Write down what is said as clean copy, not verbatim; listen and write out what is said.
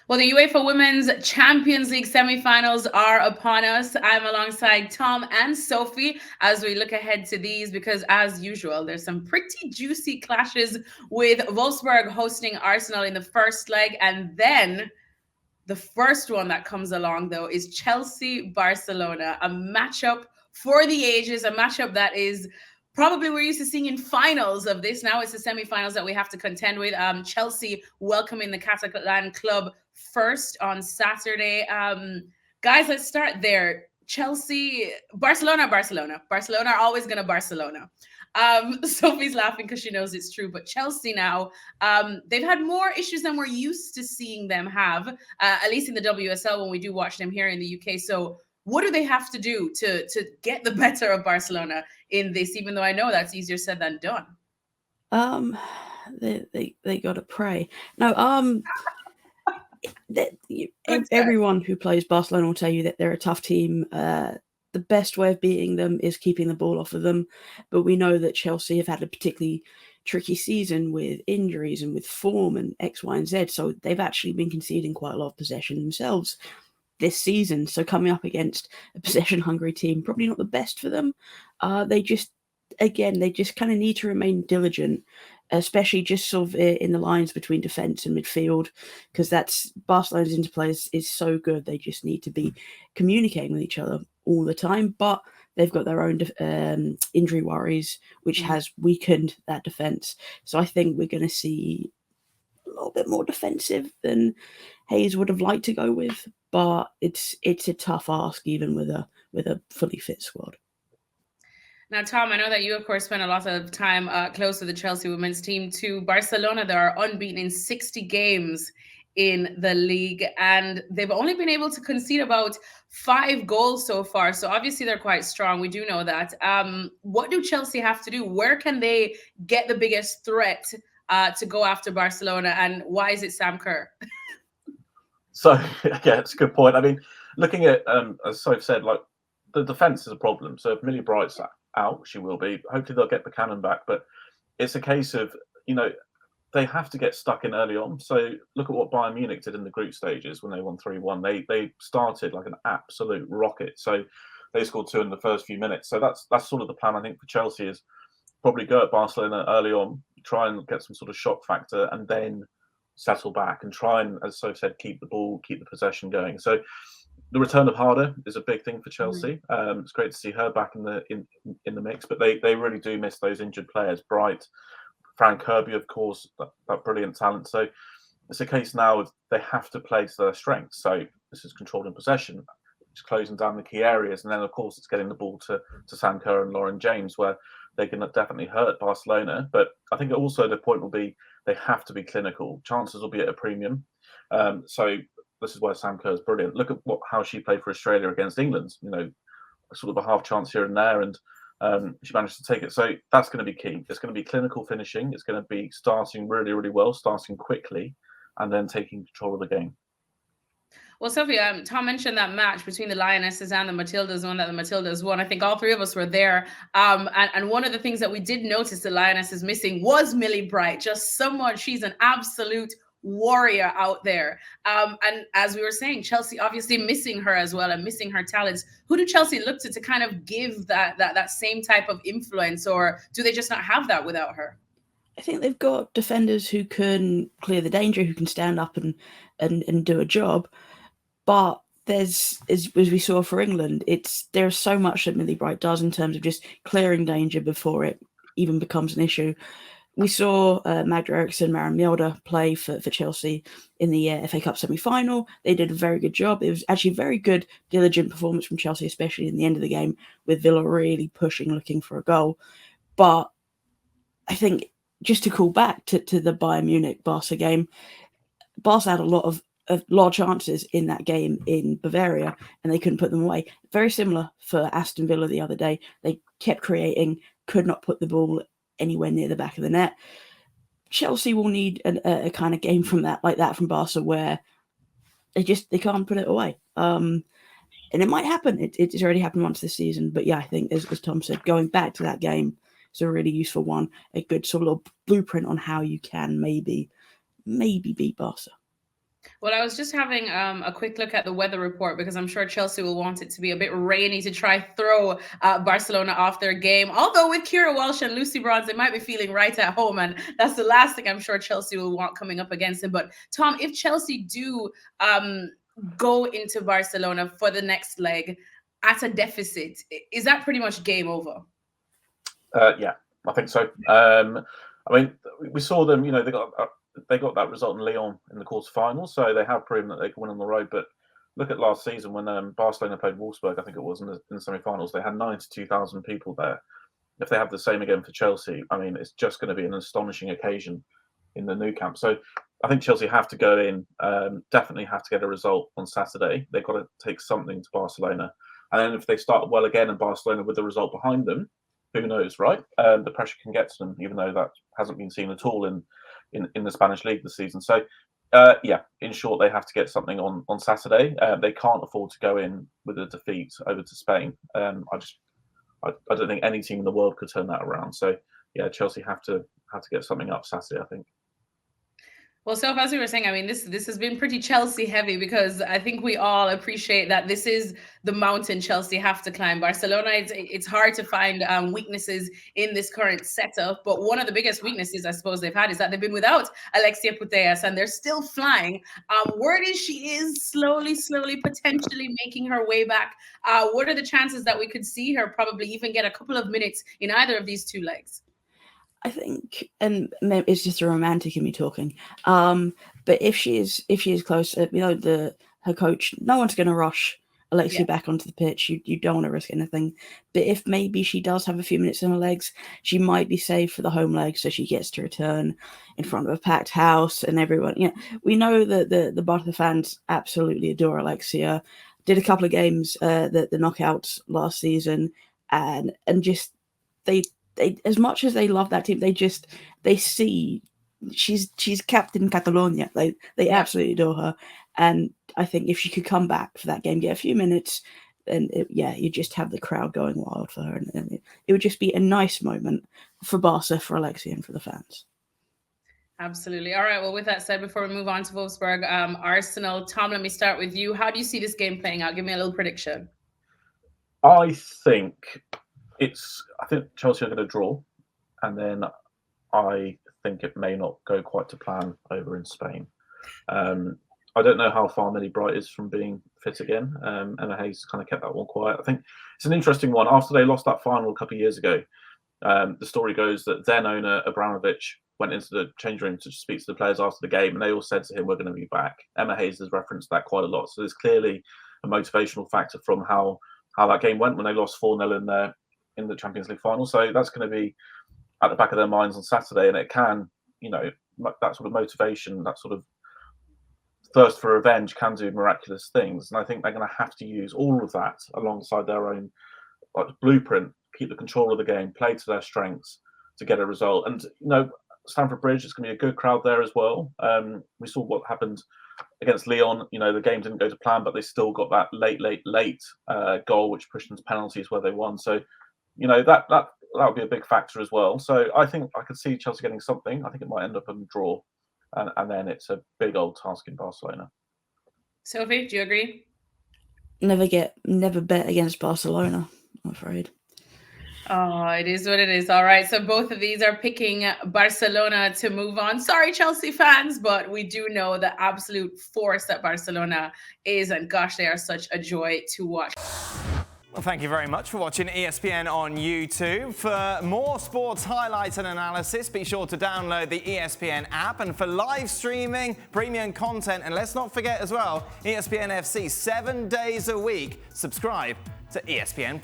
Well, the UEFA Women's Champions League semi-finals are upon us. I'm alongside Tom and Sophie as we look ahead to these because, as usual, there's some pretty juicy clashes with Wolfsburg hosting Arsenal in the first leg. And then the first one that comes along, though, is Chelsea-Barcelona, a matchup for the ages, a matchup that is probably we're used to seeing in finals of this. Now it's the semifinals that we have to contend with. Chelsea welcoming the Catalan club first on Saturday. Guys, let's start there. Chelsea, Barcelona are always going to Barcelona. Sophie's laughing because she knows it's true. But Chelsea now, they've had more issues than we're used to seeing them have, at least in the WSL when we do watch them here in the UK. So what do they have to do to get the better of Barcelona in this, even though I know that's easier said than done? They got to pray. No, everyone who plays Barcelona will tell you that they're a tough team. The best way of beating them is keeping the ball off of them. But we know that Chelsea have had a particularly tricky season with injuries and with form and X, Y, and Z. So they've actually been conceding quite a lot of possession themselves this season. So coming up against a possession-hungry team, probably not the best for them. They just kind of need to remain diligent, especially just sort of in the lines between defence and midfield, because that's Barcelona's interplay is so good. They just need to be communicating with each other all the time, but they've got their own injury worries, which has weakened that defence. So I think we're going to see a little bit more defensive than Hayes would have liked to go with, but it's a tough ask even with a fully fit squad. Now, Tom, I know that you, of course, spent a lot of time close to the Chelsea women's team too. Barcelona, they are unbeaten in 60 games in the league, and they've only been able to concede about 5 goals so far. So obviously they're quite strong. We do know that. What do Chelsea have to do? Where can they get the biggest threat to go after Barcelona? And why is it Sam Kerr? So, yeah, it's a good point. I mean, looking at, as Sophie said, like the defence is a problem. So if Millie Bright's out, she will be. Hopefully they'll get Buchanan back. But it's a case of, they have to get stuck in early on. So look at what Bayern Munich did in the group stages when they won 3-1. They started like an absolute rocket. So they scored 2 in the first few minutes. So that's sort of the plan, I think, for Chelsea is probably go at Barcelona early on, try and get some sort of shock factor, and then settle back and try and, as Sophie said, keep the ball, keep the possession going. So the return of Harder is a big thing for Chelsea. It's great to see her back in the mix, but they really do miss those injured players. Bright, Fran Kirby, of course, that brilliant talent. So it's a case now of they have to play to their strengths. So this is controlling possession, just closing down the key areas, and then of course it's getting the ball to Sam Kerr and Lauren James, where they can definitely hurt Barcelona. But I think also the point will be they have to be clinical. Chances will be at a premium. So this is why Sam Kerr is brilliant. Look at how she played for Australia against England. Sort of a half chance here and there, and she managed to take it. So that's going to be key. It's going to be clinical finishing. It's going to be starting really, really well, starting quickly, and then taking control of the game. Well, Sophie, Tom mentioned that match between the Lionesses and the Matildas, the one that the Matildas won. I think all 3 of us were there. And one of the things that we did notice the Lionesses missing was Millie Bright. Just someone, she's an absolute warrior out there. And as we were saying, Chelsea obviously missing her as well and missing her talents. Who do Chelsea look to kind of give that same type of influence, or do they just not have that without her? I think they've got defenders who can clear the danger, who can stand up and do a job. But there's, as we saw for England, there's so much that Millie Bright does in terms of just clearing danger before it even becomes an issue. We saw Magda Eriksson, Maren Mjelde play for Chelsea in the FA Cup semi-final. They did a very good job. It was actually a very good, diligent performance from Chelsea, especially in the end of the game, with Villa really pushing, looking for a goal. But I think just to call back to the Bayern Munich-Barca game, Barca had a lot of chances in that game in Bavaria, and they couldn't put them away. Very similar for Aston Villa the other day. They kept creating, could not put the ball anywhere near the back of the net. Chelsea will need a kind of game from from Barca, where they can't put it away. And it might happen. It's already happened once this season. But yeah, I think as Tom said, going back to that game is a really useful one. A good sort of blueprint on how you can maybe beat Barca. Well, I was just having a quick look at the weather report because I'm sure Chelsea will want it to be a bit rainy to try throw Barcelona off their game. Although with Kira Walsh and Lucy Bronze, they might be feeling right at home, and that's the last thing I'm sure Chelsea will want coming up against them. But Tom, if Chelsea do go into Barcelona for the next leg at a deficit, is that pretty much game over? Yeah, I think so. I mean, we saw them. They got that result in Lyon in the quarterfinals, so they have proven that they can win on the road. But look at last season when Barcelona played Wolfsburg, I think it was in the semi-finals. They had 92,000 people there. If they have the same again for Chelsea, I mean, it's just going to be an astonishing occasion in the Nou Camp. So I think Chelsea have to go in, definitely have to get a result on Saturday. They've got to take something to Barcelona. And then if they start well again in Barcelona with the result behind them, who knows, right? The pressure can get to them, even though that hasn't been seen at all in the Spanish league this season. So, yeah, in short, they have to get something on Saturday. They can't afford to go in with a defeat over to Spain. I don't think any team in the world could turn that around. So, yeah, Chelsea have to get something up Saturday, I think. Well, so as we were saying, I mean, this has been pretty Chelsea heavy because I think we all appreciate that this is the mountain Chelsea have to climb. Barcelona, it's hard to find weaknesses in this current setup, but one of the biggest weaknesses I suppose they've had is that they've been without Alexia Putellas and they're still flying. Word is she is slowly, potentially making her way back. What are the chances that we could see her probably even get a couple of minutes in either of these two legs? I think, and maybe it's just a romantic in me talking. But if she is close, her coach, no one's going to rush Alexia back onto the pitch. You don't want to risk anything. But if maybe she does have a few minutes in her legs, she might be saved for the home leg, so she gets to return in front of a packed house and everyone. Yeah, we know that the Barca fans absolutely adore Alexia. Did a couple of games, the knockouts last season, and just they as much as they love that team, they see she's Captain Catalonia. They absolutely adore her, and I think if she could come back for that game, get a few minutes, then you just have the crowd going wild for her, and it would just be a nice moment for Barca, for Alexia, and for the fans. Absolutely. All right. Well, with that said, before we move on to Wolfsburg, Arsenal, Tom, let me start with you. How do you see this game playing out? Give me a little prediction. I think Chelsea are going to draw, and then I think it may not go quite to plan over in Spain. I don't know how far Millie Bright is from being fit again. Emma Hayes kind of kept that one quiet. I think it's an interesting one. After they lost that final a couple of years ago, the story goes that then owner Abramovich went into the change room to speak to the players after the game, and they all said to him, "We're going to be back." Emma Hayes has referenced that quite a lot. So there's clearly a motivational factor from how that game went when they lost 4-0 in the Champions League final. So that's going to be at the back of their minds on Saturday, and it can, that sort of motivation, that sort of thirst for revenge can do miraculous things. And I think they're going to have to use all of that alongside their own blueprint, keep the control of the game, play to their strengths to get a result. And, Stamford Bridge is going to be a good crowd there as well. We saw what happened against Lyon. The game didn't go to plan, but they still got that late goal, which pushed them to penalties where they won. So, that would be a big factor as well. So I think I could see Chelsea getting something. I think it might end up in a draw, and then it's a big old task in Barcelona. Sophie, do you agree? Never bet against Barcelona, I'm afraid. Oh, it is what it is. All right. So both of these are picking Barcelona to move on. Sorry, Chelsea fans, but we do know the absolute force that Barcelona is. And gosh, they are such a joy to watch. Well, thank you very much for watching ESPN on YouTube. For more sports highlights and analysis, be sure to download the ESPN app. And for live streaming, premium content, and let's not forget as well, ESPN FC 7 days a week. Subscribe to ESPN+.